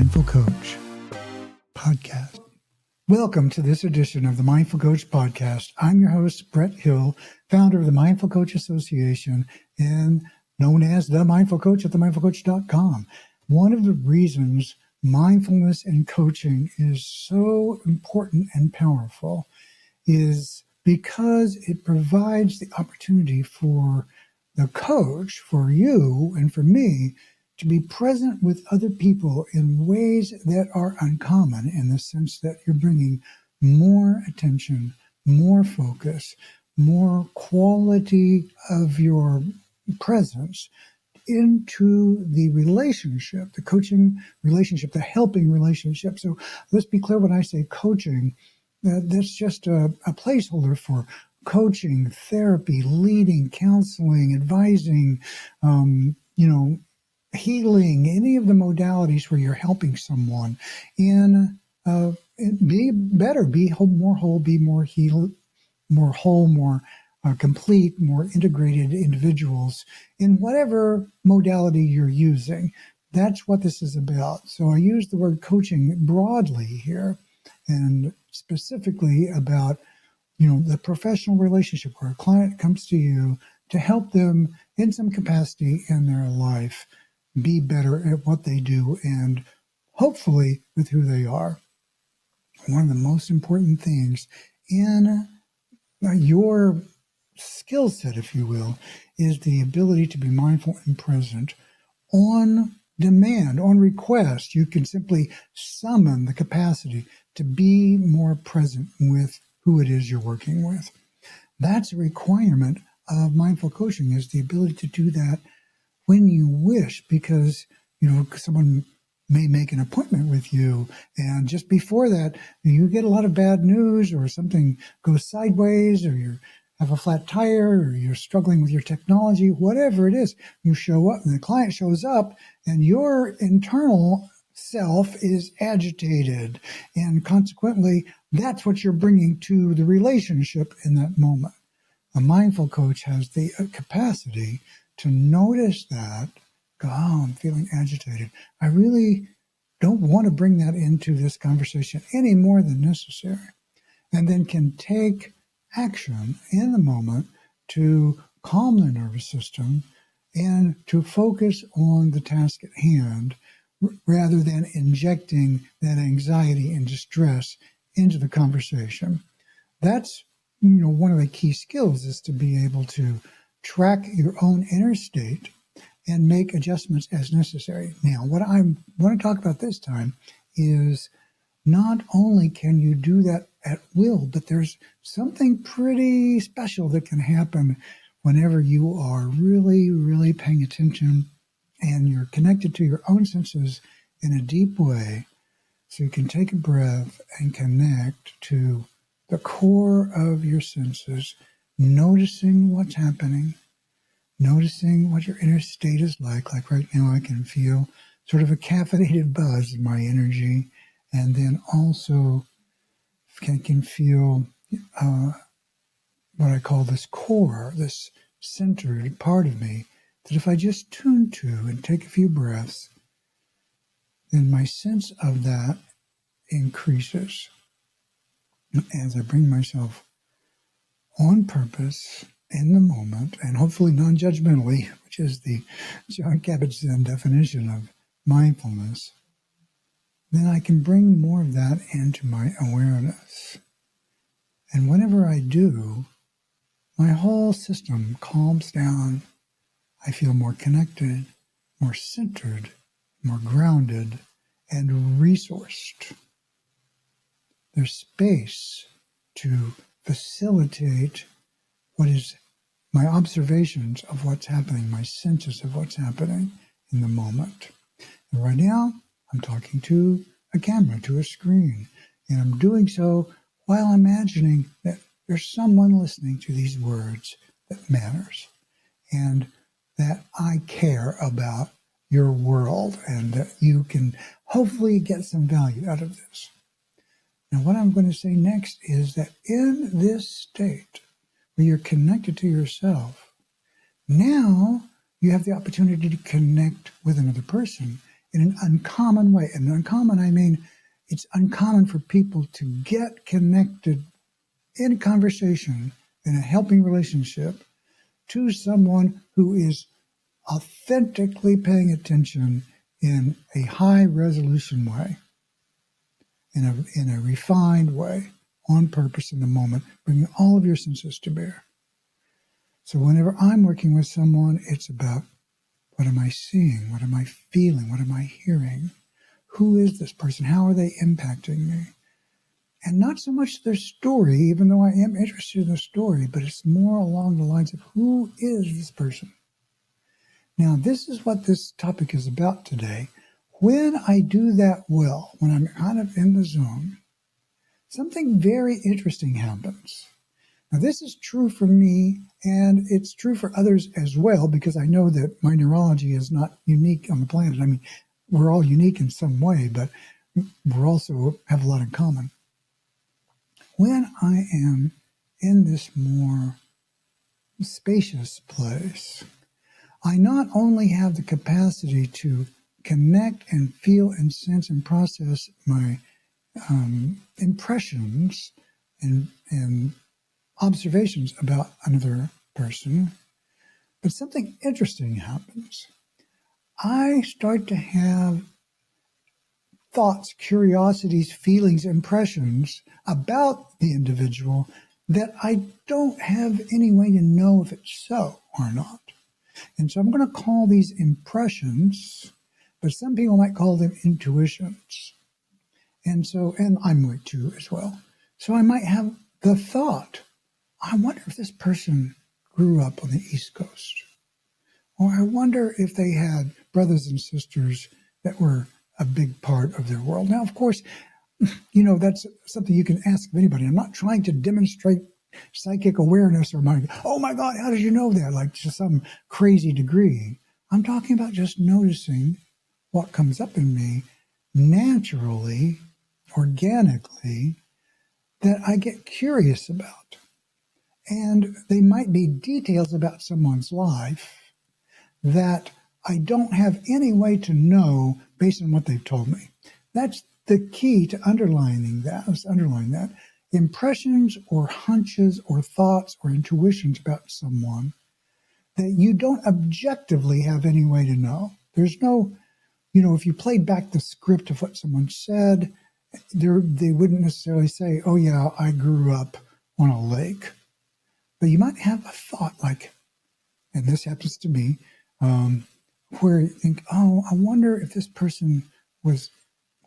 Mindful Coach podcast. Welcome to this edition of the Mindful Coach podcast. I'm your host, Brett Hill, founder of the Mindful Coach Association and known as the Mindful Coach at themindfulcoach.com. One of the reasons mindfulness and coaching is so important and powerful is because it provides the opportunity for the coach, for you and for me, to be present with other people in ways that are uncommon, in the sense that you're bringing more attention, more focus, more quality of your presence into the relationship, the coaching relationship, the helping relationship. So let's be clear, when I say coaching, that's just a placeholder for coaching, therapy, leading, counseling, advising, healing, any of the modalities where you're helping someone in be better, more whole, be more healed, more whole, more complete, more integrated individuals in whatever modality you're using. That's what this is about. So I use the word coaching broadly here, and specifically about the professional relationship where a client comes to you to help them in some capacity in their life be better at what they do and hopefully with who they are. One of the most important things in your skill set, if you will, is the ability to be mindful and present on demand, on request. You can simply summon the capacity to be more present with who it is you're working with. That's a requirement of mindful coaching, is the ability to do that when you wish, because someone may make an appointment with you, and just before that you get a lot of bad news, or something goes sideways, or you have a flat tire, or you're struggling with your technology, whatever it is. You show up and the client shows up and your internal self is agitated, and consequently that's what you're bringing to the relationship in that moment. A mindful coach has the capacity to notice that, go, oh, I'm feeling agitated. I really don't want to bring that into this conversation any more than necessary. And then can take action in the moment to calm their nervous system and to focus on the task at hand, rather than injecting that anxiety and distress into the conversation. That's one of the key skills, is to be able to track your own inner state and make adjustments as necessary. Now, what I want to talk about this time is not only can you do that at will, but there's something pretty special that can happen whenever you are really, really paying attention and you're connected to your own senses in a deep way. So you can take a breath and connect to the core of your senses, noticing what's happening, noticing what your inner state is like. Like right now, I can feel sort of a caffeinated buzz in my energy, and then also can feel what I call this core, this centered part of me, that if I just tune to and take a few breaths, then my sense of that increases as I bring myself on purpose in the moment, and hopefully non-judgmentally, which is the John Kabat-Zinn definition of mindfulness. Then I can bring more of that into my awareness. And whenever I do, my whole system calms down. I feel more connected, more centered, more grounded, and resourced. There's space to facilitate what is my observations of what's happening, my senses of what's happening in the moment. And right now, I'm talking to a camera, to a screen, and I'm doing so while imagining that there's someone listening to these words that matters, and that I care about your world, and that you can hopefully get some value out of this. Now, what I'm going to say next is that in this state where you're connected to yourself, now you have the opportunity to connect with another person in an uncommon way. And uncommon, I mean, it's uncommon for people to get connected in conversation, in a helping relationship, to someone who is authentically paying attention in a high resolution way, in a refined way, on purpose in the moment, bringing all of your senses to bear. So whenever I'm working with someone, it's about, what am I seeing? What am I feeling? What am I hearing? Who is this person? How are they impacting me? And not so much their story, even though I am interested in the story, but it's more along the lines of, who is this person? Now, this is what this topic is about today. When I do that well, when I'm kind of in the zone, something very interesting happens. Now, this is true for me, and it's true for others as well, because I know that my neurology is not unique on the planet. I mean, we're all unique in some way, but we also have a lot in common. When I am in this more spacious place, I not only have the capacity to connect and feel and sense and process my impressions and observations about another person, but something interesting happens. I start to have thoughts, curiosities, feelings, impressions about the individual that I don't have any way to know if it's so or not. And so I'm going to call these impressions, but some people might call them intuitions. And I might too as well. So I might have the thought, I wonder if this person grew up on the East Coast. Or I wonder if they had brothers and sisters that were a big part of their world. Now, of course, that's something you can ask of anybody. I'm not trying to demonstrate psychic awareness or oh my God, how did you know that? Like to some crazy degree. I'm talking about just noticing what comes up in me naturally, organically, that I get curious about. And they might be details about someone's life that I don't have any way to know based on what they've told me. That's the key to underlining that. Impressions or hunches or thoughts or intuitions about someone that you don't objectively have any way to know. There's no, if you played back the script of what someone said, they wouldn't necessarily say, oh yeah, I grew up on a lake. But you might have a thought like, and this happens to me, where you think, oh, I wonder if this person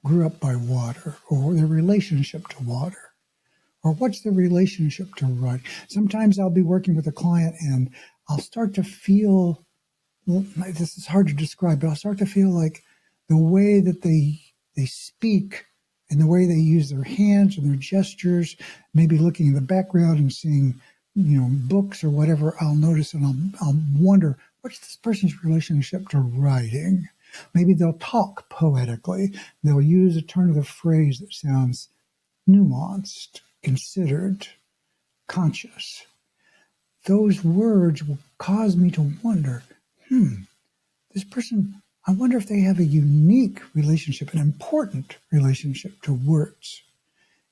grew up by water, or their relationship to water, or what's the relationship to writing. Sometimes I'll be working with a client and I'll start to feel, this is hard to describe, but I'll start to feel like the way that they speak and the way they use their hands and their gestures, maybe looking in the background and seeing, books or whatever, I'll notice and I'll wonder, what's this person's relationship to writing? Maybe they'll talk poetically. They'll use a turn of the phrase that sounds nuanced, considered, conscious. Those words will cause me to wonder, this person, I wonder if they have a unique relationship, an important relationship to words.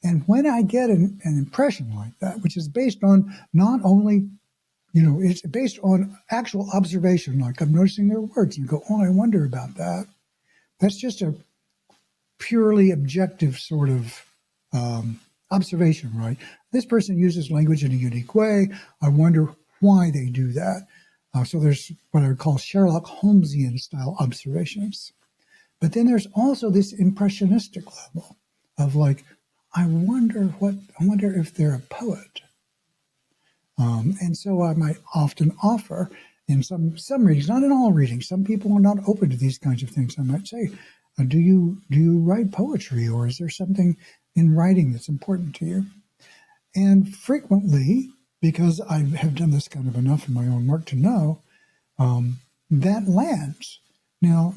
And when I get an impression like that, which is based on not only, it's based on actual observation, like I'm noticing their words and go, oh, I wonder about that. That's just a purely objective sort of observation, right? This person uses language in a unique way. I wonder why they do that. So there's what I would call Sherlock Holmesian style observations. But then there's also this impressionistic level of like, I wonder if they're a poet. And so I might often offer in some readings, not in all readings, some people are not open to these kinds of things. I might say, do you write poetry, or is there something in writing that's important to you? And frequently, because I have done this kind of enough in my own work to know, that lands. Now,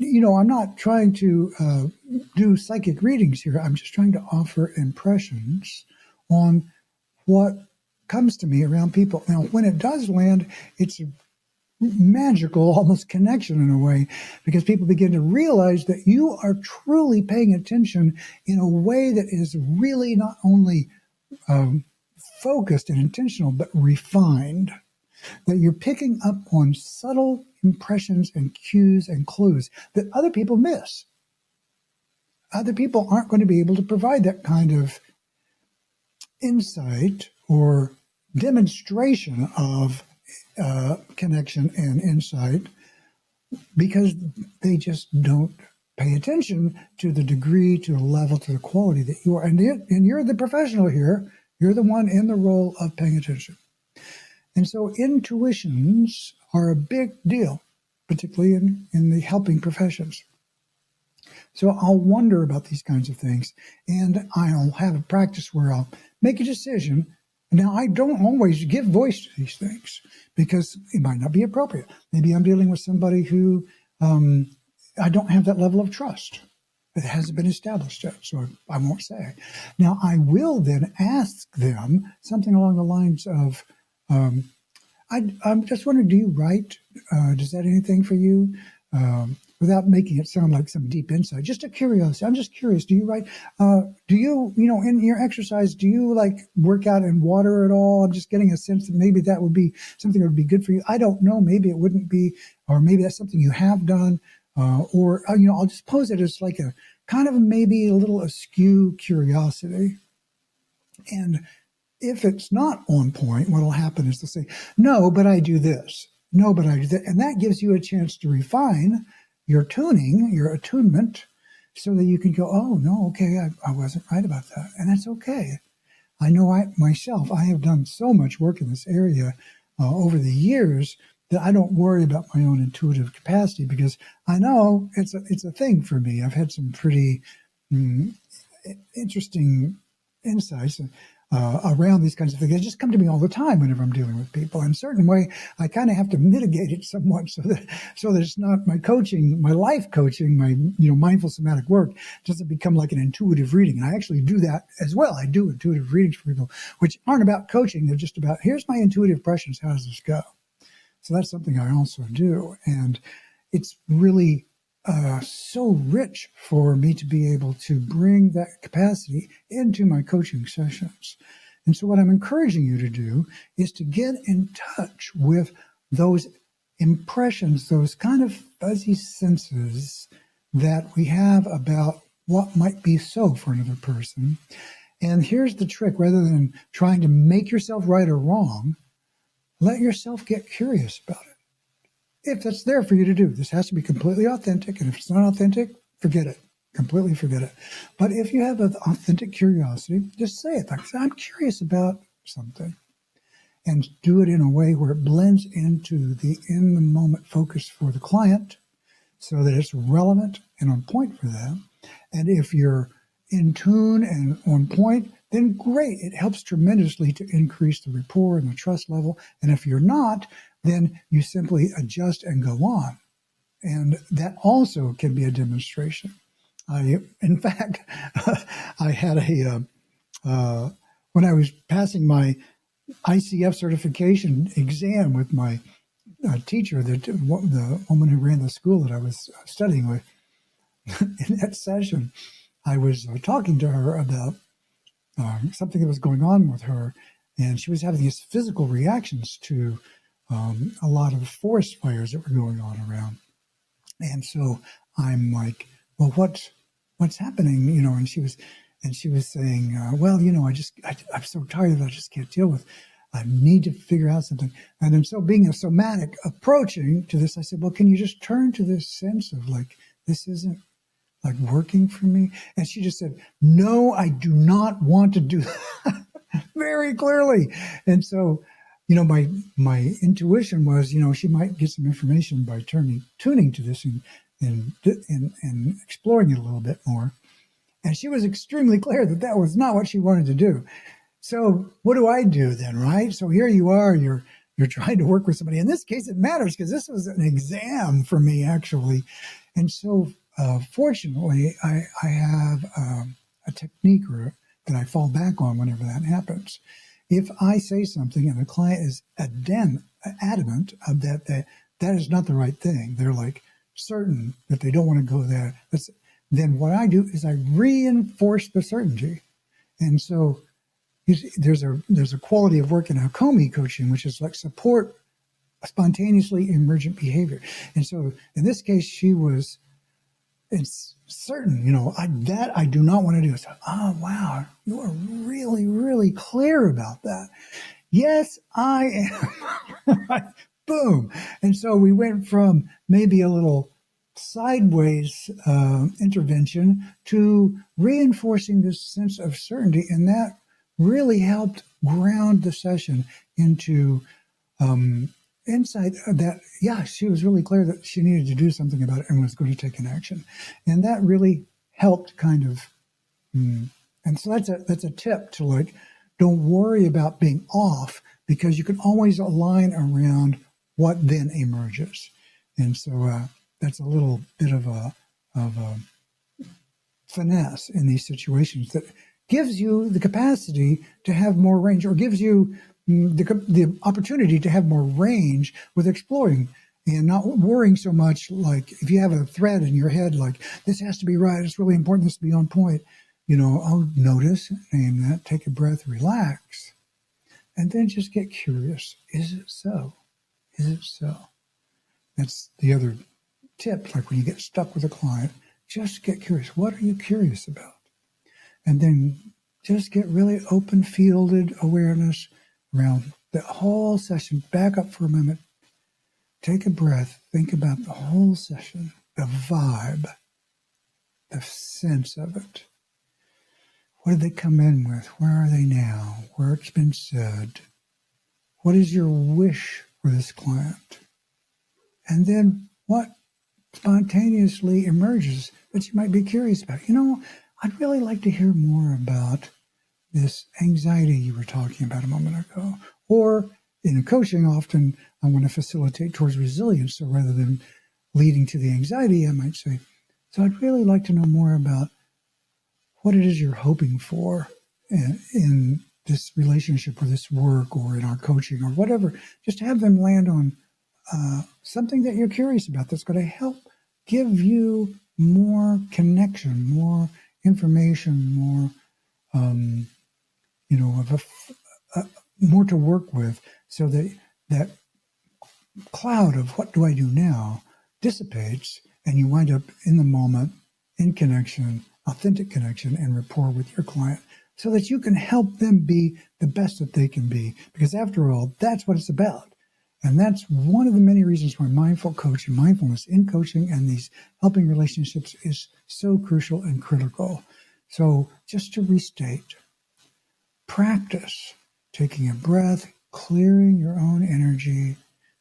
I'm not trying to do psychic readings here. I'm just trying to offer impressions on what comes to me around people. Now, when it does land, it's magical, almost connection in a way, because people begin to realize that you are truly paying attention in a way that is really not only focused and intentional, but refined. That you're picking up on subtle impressions and cues and clues that other people miss. Other people aren't going to be able to provide that kind of insight or demonstration of connection and insight because they just don't pay attention to the degree, to the level, to the quality that you are. And you're the professional here. You're the one in the role of paying attention. And so intuitions are a big deal, particularly in the helping professions. So I'll wonder about these kinds of things, and I'll have a practice where I'll make a decision. Now, I don't always give voice to these things because it might not be appropriate. Maybe I'm dealing with somebody who I don't have that level of trust. It hasn't been established yet, so I won't say. Now, I will then ask them something along the lines of, I'm just wondering, do you write? Does that anything for you? Without making it sound like some deep insight, just a curiosity. I'm just curious. Do you write? Do you, in your exercise, do you like work out in water at all? I'm just getting a sense that maybe that would be something that would be good for you. I don't know. Maybe it wouldn't be, or maybe that's something you have done. Or I'll just pose it as like a kind of maybe a little askew curiosity. And if it's not on point, what will happen is they'll say, no, but I do this. No, but I do that. And that gives you a chance to refine your tuning, your attunement, so that you can go, oh, no, okay, I wasn't right about that. And that's okay. I know myself, I have done so much work in this area over the years that I don't worry about my own intuitive capacity because I know it's a thing for me. I've had some pretty interesting insights around these kinds of things. They just come to me all the time whenever I'm dealing with people. In a certain way, I kind of have to mitigate it somewhat so that it's not my coaching, my life coaching, my mindful somatic work doesn't become like an intuitive reading. And I actually do that as well. I do intuitive readings for people, which aren't about coaching. They're just about, here's my intuitive impressions. How does this go? So that's something I also do. And it's really so rich for me to be able to bring that capacity into my coaching sessions. And so what I'm encouraging you to do is to get in touch with those impressions, those kind of fuzzy senses that we have about what might be so for another person. And here's the trick, rather than trying to make yourself right or wrong, let yourself get curious about it. If that's there for you to do, this has to be completely authentic. And if it's not authentic, forget it. Completely forget it. But if you have an authentic curiosity, just say it. Like, I'm curious about something. And do it in a way where it blends into the in-the-moment focus for the client so that it's relevant and on point for them. And if you're in tune and on point, then great. It helps tremendously to increase the rapport and the trust level. And if you're not, then you simply adjust and go on. And that also can be a demonstration. In fact, I had when I was passing my ICF certification exam with my teacher, the woman who ran the school that I was studying with, in that session, I was talking to her about something that was going on with her, and she was having these physical reactions to a lot of forest fires that were going on around. And so I'm like, well, what's happening? And she was saying, well, I'm so tired that I just can't deal with. I need to figure out something. And then so being a somatic approaching to this, I said, well, can you just turn to this sense of like, this isn't like working for me? And she just said, no, I do not want to do that very clearly. And so, my intuition was, she might get some information by tuning to this and exploring it a little bit more. And she was extremely clear that was not what she wanted to do. So what do I do then, right? So here you are, you're trying to work with somebody. In this case, it matters because this was an exam for me, actually. And so fortunately, I have a technique that I fall back on whenever that happens. If I say something and the client is adamant that that is not the right thing. They're like certain that they don't want to go there. Then what I do is I reinforce the certainty. And so there's a quality of work in Hakomi coaching, which is like support spontaneously emergent behavior. And so in this case, it's certain, I do not want to do. So, oh, wow, you are really, really clear about that. Yes, I am. Boom. And so we went from maybe a little sideways intervention to reinforcing this sense of certainty. And that really helped ground the session into insight that, yeah, she was really clear that she needed to do something about it and was going to take an action. And that really helped kind of, and so that's a tip to like, don't worry about being off, because you can always align around what then emerges. And so that's a little bit of a finesse in these situations that gives you the capacity to have more range, or gives you the opportunity to have more range with exploring and not worrying so much. Like if you have a thread in your head, like this has to be right, it's really important, this to be on point, I'll notice, name that, take a breath, relax, and then just get curious. Is it so? Is it so? That's the other tip. Like when you get stuck with a client, just get curious. What are you curious about? And then just get really open-fielded awareness around the whole session. Back up for a moment. Take a breath. Think about the whole session, the vibe, the sense of it. What did they come in with? Where are they now? Where it's been said? What is your wish for this client? And then what spontaneously emerges that you might be curious about? I'd really like to hear more about this anxiety you were talking about a moment ago. Or in coaching, often I want to facilitate towards resilience. So rather than leading to the anxiety, I might say, so I'd really like to know more about what it is you're hoping for in this relationship or this work or in our coaching or whatever. Just have them land on something that you're curious about that's going to help give you more connection, more information, more, more to work with, so that that cloud of what do I do now dissipates, and you wind up in the moment, in connection, authentic connection and rapport with your client, so that you can help them be the best that they can be. Because after all, that's what it's about. And that's one of the many reasons why mindful coaching, mindfulness in coaching and these helping relationships is so crucial and critical. So just to restate, practice taking a breath, clearing your own energy,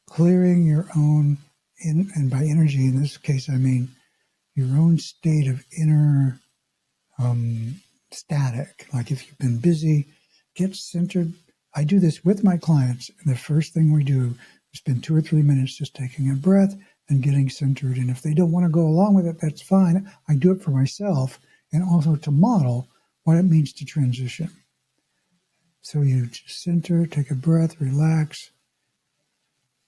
clearing your own, and by energy in this case, I mean your own state of inner static. Like if you've been busy, get centered. I do this with my clients. And the first thing we do is spend 2 or 3 minutes just taking a breath and getting centered. And if they don't want to go along with it, that's fine. I do it for myself and also to model what it means to transition. So you just center, take a breath, relax,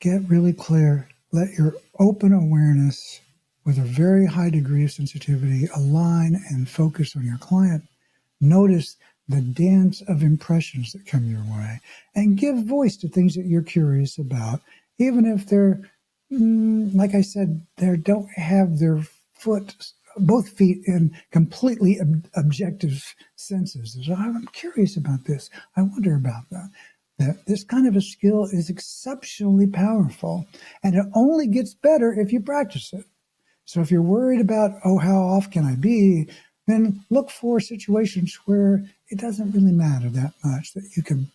get really clear. Let your open awareness with a very high degree of sensitivity align and focus on your client. Notice the dance of impressions that come your way, and give voice to things that you're curious about, even if they're, like I said, they don't have their both feet in completely objective senses. So I'm curious about this. I wonder about that. That this kind of a skill is exceptionally powerful, and it only gets better if you practice it. So if you're worried about, how off can I be, then look for situations where it doesn't really matter that much, that you can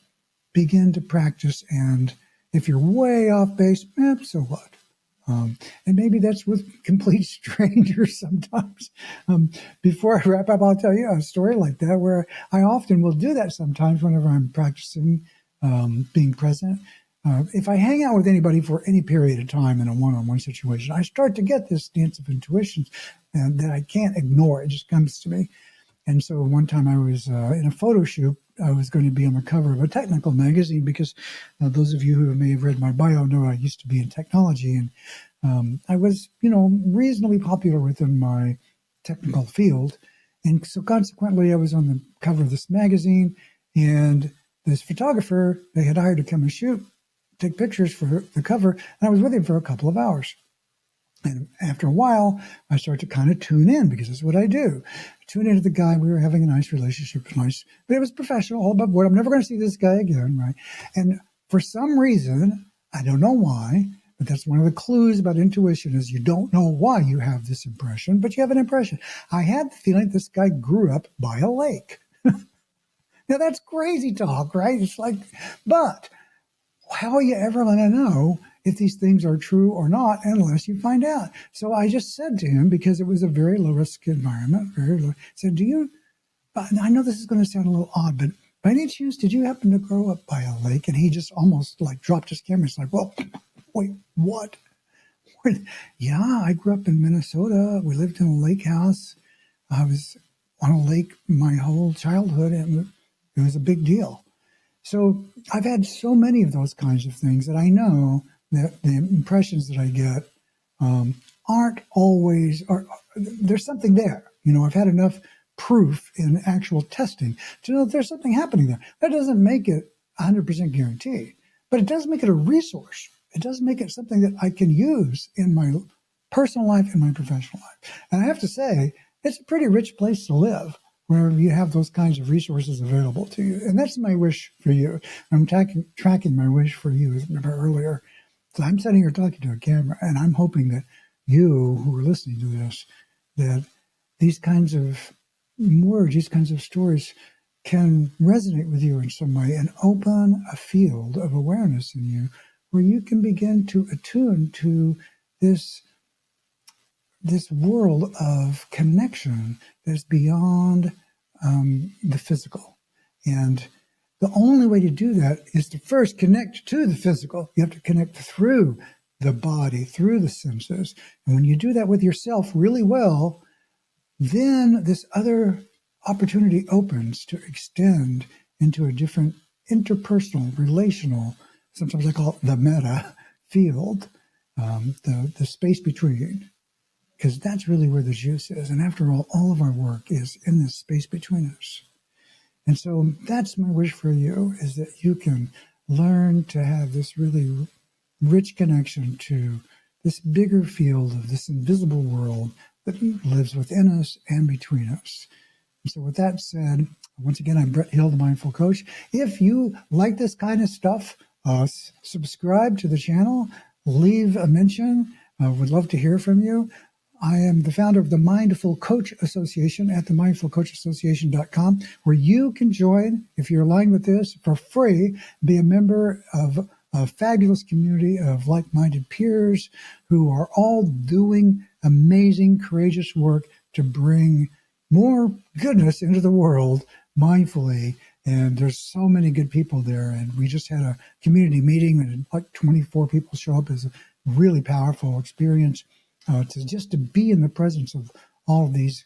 begin to practice. And if you're way off base, so what? And maybe that's with complete strangers sometimes. Before I wrap up, I'll tell you a story like that, where I often will do that sometimes whenever I'm practicing being present. If I hang out with anybody for any period of time in a one-on-one situation, I start to get this dance of intuitions that I can't ignore. It just comes to me. And so one time I was in a photo shoot. I was going to be on the cover of a technical magazine because those of you who may have read my bio know I used to be in technology, and I was, reasonably popular within my technical field. And so consequently, I was on the cover of this magazine, and this photographer they had hired to come and take pictures for the cover, and I was with him for a couple of hours. And after a while, I started to kind of tune in because that's what I do. Tune into the guy. We were having a nice relationship. It was nice, but it was professional, all above board. I'm never going to see this guy again, right? And for some reason, I don't know why, but that's one of the clues about intuition is you don't know why you have this impression, but you have an impression. I had the feeling this guy grew up by a lake. Now, that's crazy talk, right? It's like, but how are you ever going to know if these things are true or not unless you find out? So I just said to him, because it was a very low risk environment, very low, said, I know this is going to sound a little odd, but by any chance, did you happen to grow up by a lake? And he just almost like dropped his camera. He's like, well, wait, what? Yeah, I grew up in Minnesota. We lived in a lake house. I was on a lake my whole childhood, and it was a big deal. So I've had so many of those kinds of things that I know that the impressions that I get aren't always, or there's something there. I've had enough proof in actual testing to know that there's something happening there. That doesn't make it 100% guaranteed, but it does make it a resource. It does make it something that I can use in my personal life and my professional life. And I have to say, it's a pretty rich place to live, where you have those kinds of resources available to you. And that's my wish for you. I'm tracking my wish for you, as I remember earlier. So I'm sitting here talking to a camera, and I'm hoping that you who are listening to this, that these kinds of words, these kinds of stories can resonate with you in some way and open a field of awareness in you where you can begin to attune to this world of connection that's beyond the physical. And the only way to do that is to first connect to the physical. You have to connect through the body, through the senses. And when you do that with yourself really well, then this other opportunity opens to extend into a different interpersonal, relational, sometimes I call it the meta field, the space between. Because that's really where the juice is. And after all of our work is in this space between us. And so that's my wish for you, is that you can learn to have this really rich connection to this bigger field of this invisible world that lives within us and between us. And so with that said, once again, I'm Brett Hill, the Mindful Coach. If you like this kind of stuff, subscribe to the channel, leave a mention. Would love to hear from you. I am the founder of the Mindful Coach Association at themindfulcoachassociation.com, where you can join, if you're aligned with this, for free, be a member of a fabulous community of like-minded peers who are all doing amazing, courageous work to bring more goodness into the world mindfully. And there's so many good people there. And we just had a community meeting and like 24 people show up. Is a really powerful experience. To be in the presence of all of these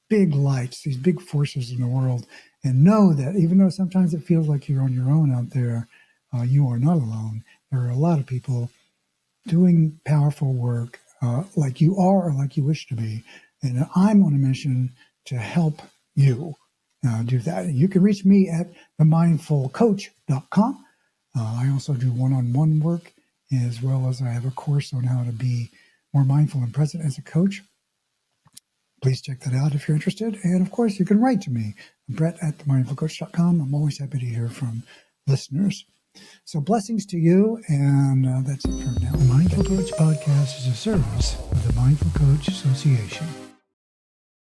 big lights, these big forces in the world, and know that even though sometimes it feels like you're on your own out there, you are not alone. There are a lot of people doing powerful work like you are or like you wish to be. And I'm on a mission to help you do that. You can reach me at themindfulcoach.com. I also do one-on-one work, as well as I have a course on how to be more mindful and present as a coach. Please check that out if you're interested. And of course, you can write to me, Brett at themindfulcoach.com. I'm always happy to hear from listeners. So blessings to you, and that's it for now. The Mindful Coach Podcast is a service of the Mindful Coach Association.